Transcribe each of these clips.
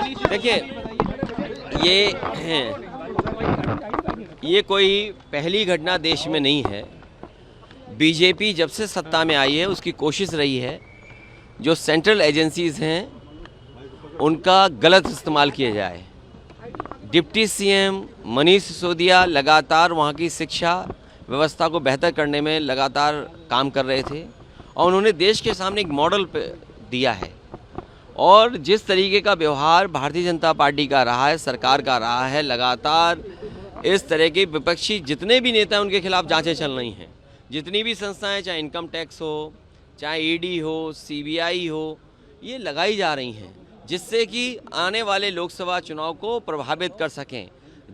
देखिए, ये कोई पहली घटना देश में नहीं है। बीजेपी जब से सत्ता में आई है उसकी कोशिश रही है जो सेंट्रल एजेंसीज हैं उनका गलत इस्तेमाल किया जाए। डिप्टी सीएम मनीष सिसोदिया लगातार वहाँ की शिक्षा व्यवस्था को बेहतर करने में लगातार काम कर रहे थे और उन्होंने देश के सामने एक मॉडल दिया है। और जिस तरीके का व्यवहार भारतीय जनता पार्टी का रहा है, सरकार का रहा है, लगातार इस तरह के विपक्षी जितने भी नेता हैं उनके खिलाफ जांचें चल रही हैं। जितनी भी संस्थाएं, चाहे इनकम टैक्स हो, चाहे ईडी हो, सीबीआई हो, ये लगाई जा रही हैं जिससे कि आने वाले लोकसभा चुनाव को प्रभावित कर सकें।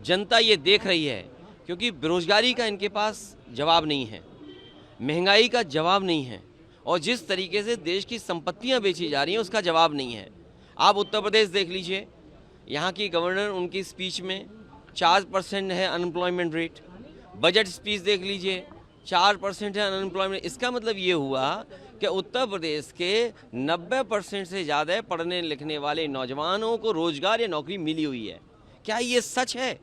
जनता ये देख रही है क्योंकि बेरोजगारी का इनके पास जवाब नहीं है, महंगाई का जवाब नहीं है और जिस तरीके से देश की संपत्तियां बेची जा रही हैं उसका जवाब नहीं है। आप उत्तर प्रदेश देख लीजिए, यहाँ की गवर्नर उनकी स्पीच में 4% है अनएम्प्लॉयमेंट रेट। बजट स्पीच देख लीजिए, 4% है अनएम्प्लॉयमेंट। इसका मतलब ये हुआ कि उत्तर प्रदेश के 90% से ज़्यादा पढ़ने लिखने वाले नौजवानों को रोजगार या नौकरी मिली हुई है। क्या ये सच है?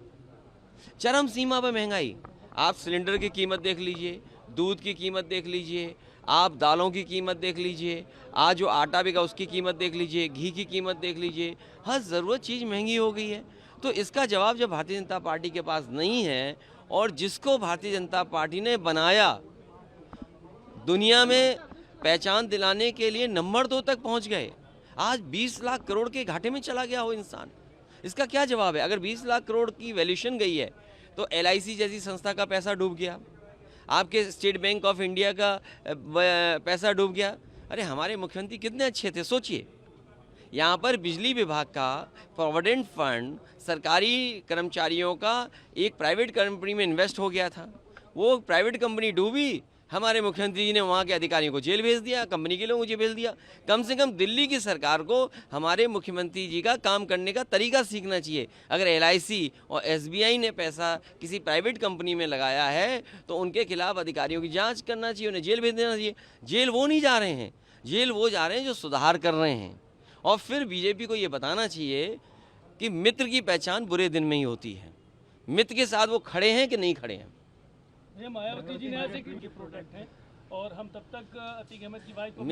चरम सीमा पर महंगाई। आप सिलेंडर की कीमत देख लीजिए, दूध की कीमत देख लीजिए, आप दालों की कीमत देख लीजिए, आज जो आटा बिका उसकी कीमत देख लीजिए, घी की कीमत देख लीजिए, हर ज़रूरत चीज़ महंगी हो गई है। तो इसका जवाब जब भारतीय जनता पार्टी के पास नहीं है और जिसको भारतीय जनता पार्टी ने बनाया, दुनिया में पहचान दिलाने के लिए नंबर 2 तक पहुंच गए, आज 20 लाख करोड़ के घाटे में चला गया हो इंसान, इसका क्या जवाब है? अगर 20 लाख करोड़ की वैल्यूएशन गई है तो LIC जैसी संस्था का पैसा डूब गया, आपके स्टेट बैंक ऑफ इंडिया का पैसा डूब गया। अरे हमारे मुख्यमंत्री कितने अच्छे थे, सोचिए। यहाँ पर बिजली विभाग का प्रोविडेंट फंड सरकारी कर्मचारियों का एक प्राइवेट कंपनी में इन्वेस्ट हो गया था, वो प्राइवेट कंपनी डूबी, हमारे मुख्यमंत्री जी ने वहाँ के अधिकारियों को जेल भेज दिया, कंपनी के लोगों को जेल भेज दिया। कम से कम दिल्ली की सरकार को हमारे मुख्यमंत्री जी का काम करने का तरीका सीखना चाहिए। अगर LIC और SBI ने पैसा किसी प्राइवेट कंपनी में लगाया है तो उनके खिलाफ अधिकारियों की जांच करना चाहिए, उन्हें जेल भेज देना चाहिए। जेल वो नहीं जा रहे हैं, जेल वो जा रहे हैं जो सुधार कर रहे हैं। और फिर बीजेपी को ये बताना चाहिए कि मित्र की पहचान बुरे दिन में ही होती है। मित्र के साथ वो खड़े हैं कि नहीं खड़े हैं। ये मायावती जी ने ऐसे कि प्रोडक्ट है और हम तब तक अतीक अहमद की वाइफ को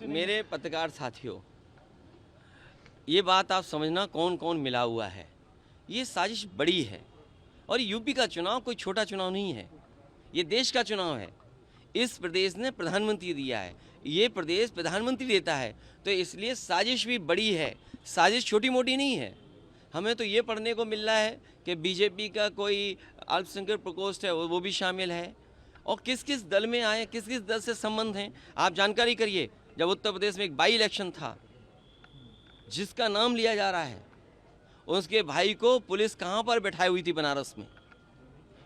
मेरे पत्रकार साथियों, ये बात आप समझना कौन कौन मिला हुआ है। ये साजिश बड़ी है और यूपी का चुनाव कोई छोटा चुनाव नहीं है, ये देश का चुनाव है। इस प्रदेश ने प्रधानमंत्री दिया है, ये प्रदेश प्रधानमंत्री देता है, तो इसलिए साजिश भी बड़ी है, साजिश छोटी मोटी नहीं है। हमें तो ये पढ़ने को मिल रहा है कि बीजेपी का कोई अल्पसंख्यक प्रकोष्ठ है वो भी शामिल है। और किस किस दल में आए, किस किस दल से संबंध हैं, आप जानकारी करिए। जब उत्तर प्रदेश में एक बाई इलेक्शन था जिसका नाम लिया जा रहा है, उसके भाई को पुलिस कहाँ पर बैठाई हुई थी, बनारस में।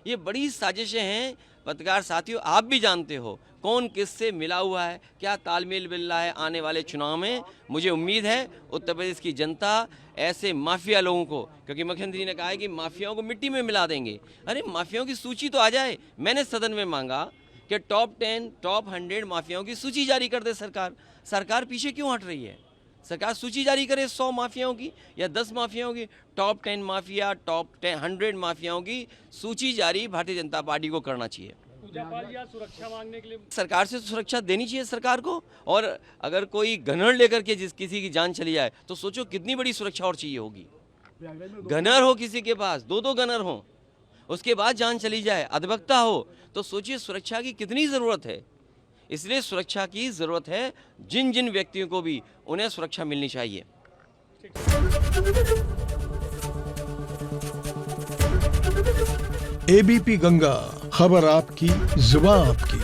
ये बड़ी साजिशें हैं पत्रकार साथियों, आप भी जानते हो कौन किससे मिला हुआ है, क्या तालमेल मिल रहा है। आने वाले चुनाव में मुझे उम्मीद है उत्तर प्रदेश की जनता ऐसे माफिया लोगों को, क्योंकि मुख्यमंत्री ने कहा है कि माफियाओं को मिट्टी में मिला देंगे। अरे माफियाओं की सूची तो आ जाए। मैंने सदन में मांगा कि टॉप 10, टॉप 100 माफियाओं की सूची जारी कर दे सरकार। सरकार पीछे क्यों हट रही है? सरकार सूची जारी करे 100 माफियाओं की या 10 माफियाओं की। टॉप 10 माफिया, टॉप 100 माफियाओं की सूची जारी भारतीय जनता पार्टी को करना चाहिए। सुरक्षा मांगने के लिए सरकार से सुरक्षा देनी चाहिए सरकार को। और अगर कोई गनर लेकर के किसी की जान चली जाए तो सोचो कितनी बड़ी सुरक्षा और चाहिए होगी। गनर हो किसी के पास, 2 गनर हो, उसके बाद जान चली जाए, अधिवक्ता हो, तो सोचिए सुरक्षा की कितनी ज़रूरत है। इसलिए सुरक्षा की ज़रूरत है, जिन जिन व्यक्तियों को भी उन्हें सुरक्षा मिलनी चाहिए। ABP गंगा, खबर आपकी, जुबान आपकी।